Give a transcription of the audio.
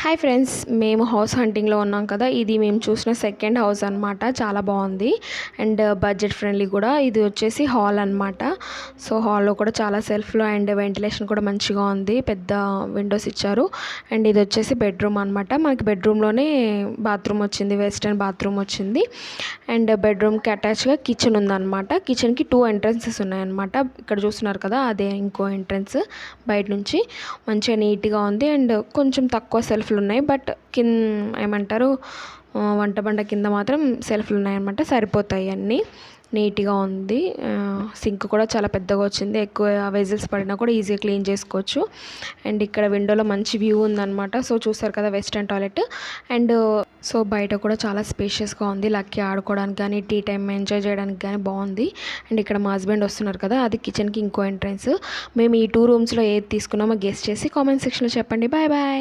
Hi friends, మేము house హంటింగ్లో ఉన్నాం కదా. ఇది మేము చూసిన సెకండ్ హౌస్ అనమాట. చాలా బాగుంది అండ్ బడ్జెట్ ఫ్రెండ్లీ కూడా. ఇది వచ్చేసి హాల్ అనమాట. సో హాల్లో కూడా చాలా సెల్ఫ్లో అండ్ వెంటిలేషన్ కూడా మంచిగా ఉంది. పెద్ద విండోస్ ఇచ్చారు. అండ్ ఇది వచ్చేసి బెడ్రూమ్ అనమాట. మనకి బెడ్రూమ్లోనే బాత్రూమ్ వచ్చింది, వెస్టర్న్ బాత్రూమ్ వచ్చింది. అండ్ బెడ్రూమ్కి అటాచ్గా కిచెన్ ఉందన్నమాట. కిచెన్కి 2 ఎంట్రన్సెస్ ఉన్నాయన్నమాట. ఇక్కడ చూస్తున్నారు కదా, అదే ఇంకో ఎంట్రన్స్. బయట నుంచి మంచిగా నీట్గా ఉంది అండ్ కొంచెం తక్కువ సెల్ఫ్లు ఉన్నాయి. బట్ ఏమంటారు, వంట బండ కింద మాత్రం సెల్ఫ్లు ఉన్నాయన్నమాట. సరిపోతాయి అన్నీ. నీట్గా ఉంది. సింక్ కూడా చాలా పెద్దగా వచ్చింది. ఎక్కువ వెజిల్స్ పడినా కూడా ఈజీగా క్లీన్ చేసుకోవచ్చు. అండ్ ఇక్కడ విండోలో మంచి వ్యూ ఉందన్నమాట. సో చూసారు కదా, వెస్టర్న్ టాయిలెట్. అండ్ సో బయట కూడా చాలా స్పేషియస్గా ఉంది. లక్కీ ఆడుకోవడానికి కానీ, టీ టైం ఎంజాయ్ చేయడానికి కానీ బాగుంది. అండ్ ఇక్కడ మా హస్బెండ్ వస్తున్నారు కదా, అది కిచెన్కి ఇంకో ఎంట్రన్స్. మేము ఈ 2 రూమ్స్లో ఏది తీసుకున్నామో గెస్ చేసి కామెంట్ సెక్షన్లో చెప్పండి. Bye bye.